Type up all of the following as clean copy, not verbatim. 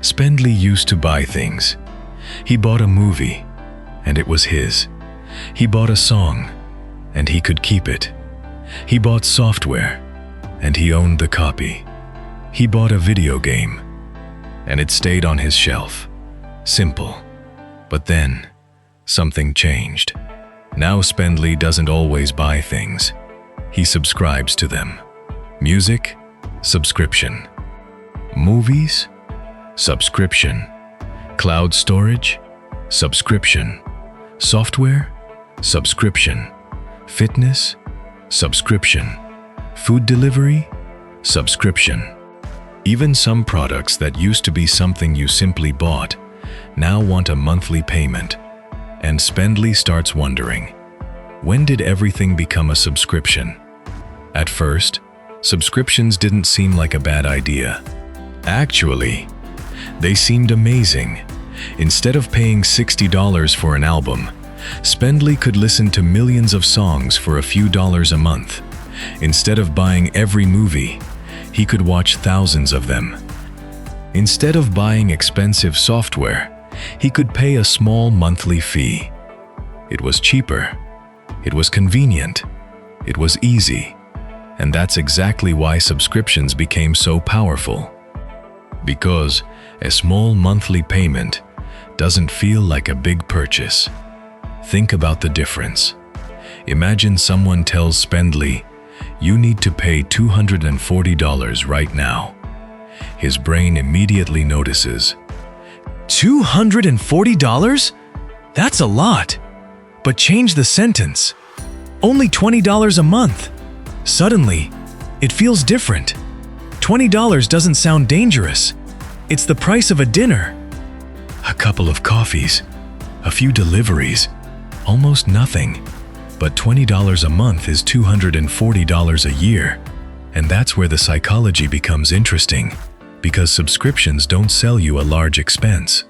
Spendly used to buy things. He bought a movie, and it was his. He bought a song, and he could keep it. He bought software, and he owned the copy. He bought a video game, and it stayed on his shelf. Simple. But then, something changed. Now Spendly doesn't always buy things. He subscribes to them. Music? Subscription. Movies? Subscription. Cloud storage? Subscription. Software? Subscription. Fitness? Subscription. Food delivery? Subscription. Even some products that used to be something you simply bought now want a monthly payment. And Spendly starts wondering, when did everything become a subscription? At first, subscriptions didn't seem like a bad idea. Actually, they seemed amazing. Instead of paying $60 for an album, Spendly could listen to millions of songs for a few dollars a month. Instead of buying every movie, he could watch thousands of them. Instead of buying expensive software, he could pay a small monthly fee. It was cheaper. It was convenient. It was easy. And that's exactly why subscriptions became so powerful. Because a small monthly payment doesn't feel like a big purchase. Think about the difference. Imagine someone tells Spendly, you need to pay $240 right now. His brain immediately notices. $240? That's a lot. But change the sentence. Only $20 a month. Suddenly, it feels different. $20 doesn't sound dangerous. It's the price of a dinner. A couple of coffees, a few deliveries, almost nothing. But $20 a month is $240 a year. And that's where the psychology becomes interesting, because subscriptions don't sell you a large expense.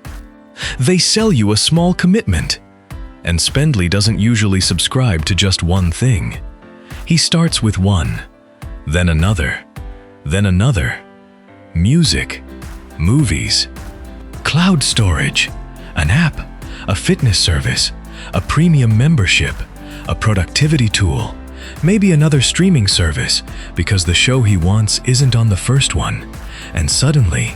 They sell you a small commitment. And Spendly doesn't usually subscribe to just one thing. He starts with one, then another, then another. Music, movies, cloud storage, an app, a fitness service, a premium membership, a productivity tool, maybe another streaming service, because the show he wants isn't on the first one. And suddenly,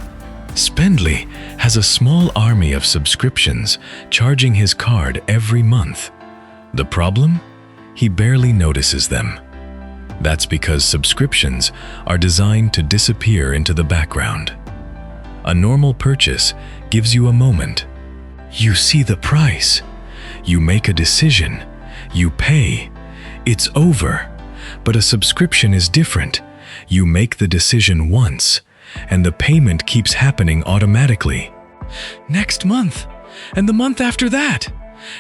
Spendly has a small army of subscriptions charging his card every month. The problem? He barely notices them. That's because subscriptions are designed to disappear into the background. A normal purchase gives you a moment. You see the price. You make a decision. You pay. It's over. But a subscription is different. You make the decision once, and the payment keeps happening automatically. Next month, and the month after that,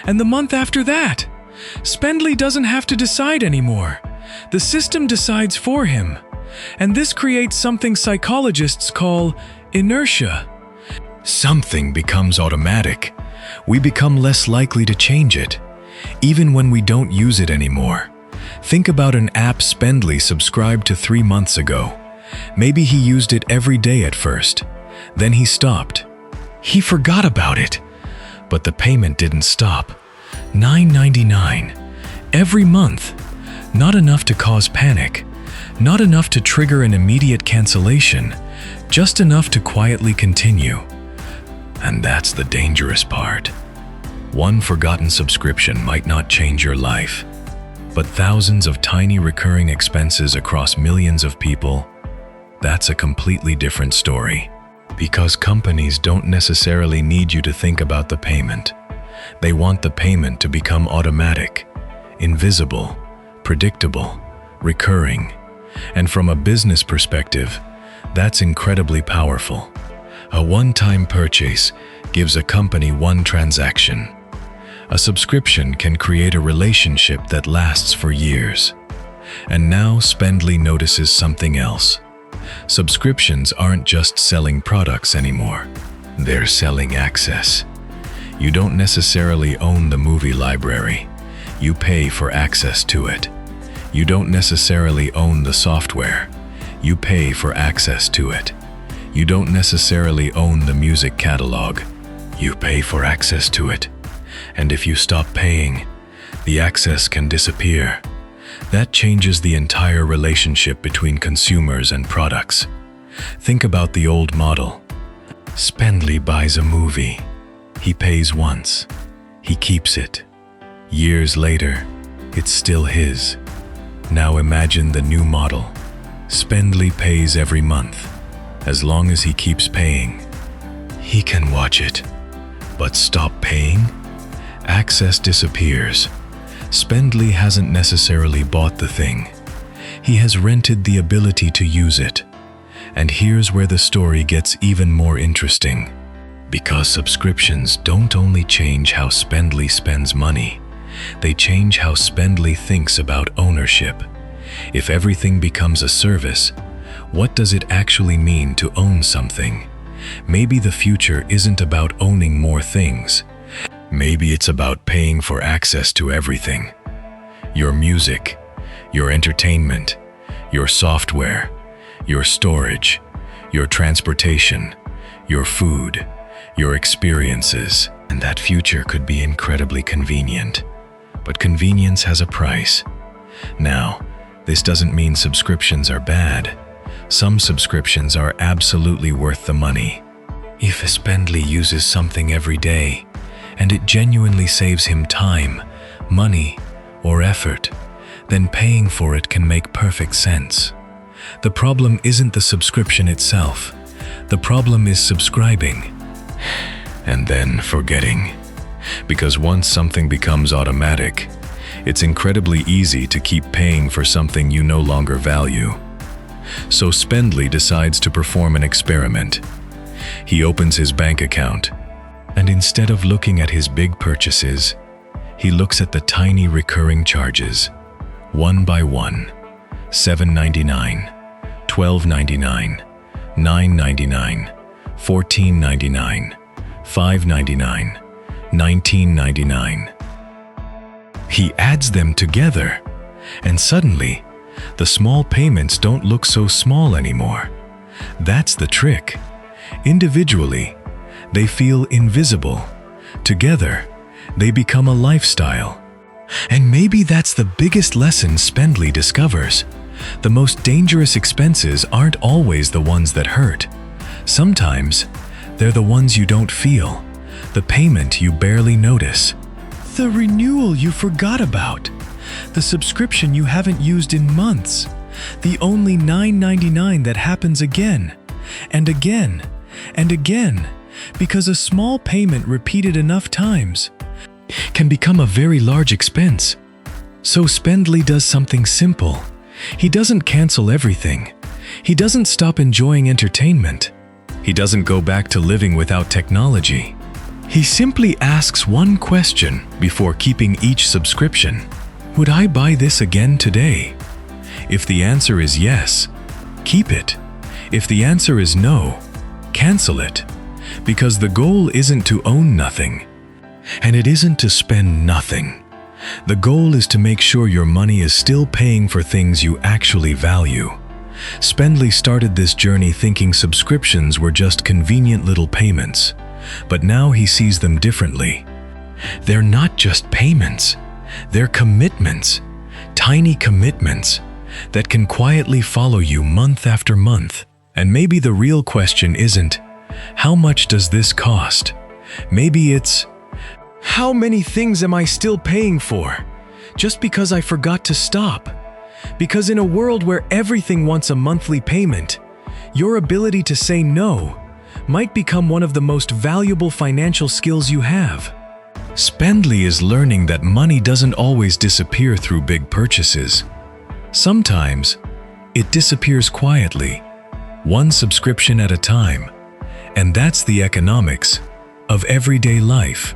and the month after that. Spendly doesn't have to decide anymore. The system decides for him. And this creates something psychologists call inertia. Something becomes automatic. We become less likely to change it, even when we don't use it anymore. Think about an app Spendly subscribed to 3 months ago. Maybe he used it every day at first. Then he stopped. He forgot about it. But the payment didn't stop. $9.99 every month. Not enough to cause panic. Not enough to trigger an immediate cancellation. Just enough to quietly continue. And that's the dangerous part. One forgotten subscription might not change your life, but thousands of tiny recurring expenses across millions of people, that's a completely different story. Because companies don't necessarily need you to think about the payment. They want the payment to become automatic, invisible, predictable, recurring. And from a business perspective, that's incredibly powerful. A one-time purchase gives a company one transaction. A subscription can create a relationship that lasts for years. And now Spendly notices something else. Subscriptions aren't just selling products anymore. They're selling access. You don't necessarily own the movie library. You pay for access to it. You don't necessarily own the software. You pay for access to it. You don't necessarily own the music catalog. You pay for access to it. And if you stop paying, the access can disappear. That changes the entire relationship between consumers and products. Think about the old model. Spendly buys a movie. He pays once. He keeps it. Years later, it's still his. Now imagine the new model. Spendly pays every month. As long as he keeps paying, he can watch it. But stop paying? Access disappears. Spendly hasn't necessarily bought the thing. He has rented the ability to use it. And here's where the story gets even more interesting. Because subscriptions don't only change how Spendly spends money, they change how Spendly thinks about ownership. If everything becomes a service, what does it actually mean to own something? Maybe the future isn't about owning more things. Maybe it's about paying for access to everything. Your music, your entertainment, your software, your storage, your transportation, your food, your experiences. And that future could be incredibly convenient. But convenience has a price. Now, this doesn't mean subscriptions are bad. Some subscriptions are absolutely worth the money. If Spendly uses something every day, and it genuinely saves him time, money, or effort, then paying for it can make perfect sense. The problem isn't the subscription itself. The problem is subscribing and then forgetting. Because once something becomes automatic, it's incredibly easy to keep paying for something you no longer value. So Spendly decides to perform an experiment. He opens his bank account, and instead of looking at his big purchases, he looks at the tiny recurring charges, one by one: $7.99, $12.99, $9.99, $14.99, $5.99, $19.99. He adds them together, and suddenly, the small payments don't look so small anymore. That's the trick. Individually, they feel invisible. Together, they become a lifestyle. And maybe that's the biggest lesson Spendly discovers. The most dangerous expenses aren't always the ones that hurt. Sometimes, they're the ones you don't feel, the payment you barely notice, the renewal you forgot about, the subscription you haven't used in months, the only $9.99 that happens again, and again, and again, because a small payment repeated enough times can become a very large expense. So Spendly does something simple. He doesn't cancel everything. He doesn't stop enjoying entertainment. He doesn't go back to living without technology. He simply asks one question before keeping each subscription. Would I buy this again today? If the answer is yes, keep it. If the answer is no, cancel it. Because the goal isn't to own nothing, and it isn't to spend nothing. The goal is to make sure your money is still paying for things you actually value. Spendly started this journey thinking subscriptions were just convenient little payments, but now he sees them differently. They're not just payments, they're commitments, tiny commitments that can quietly follow you month after month. And maybe the real question isn't, how much does this cost? Maybe it's, how many things am I still paying for? Just because I forgot to stop. Because in a world where everything wants a monthly payment, your ability to say no might become one of the most valuable financial skills you have. Spendly is learning that money doesn't always disappear through big purchases. Sometimes, it disappears quietly, one subscription at a time. And that's the economics of everyday life.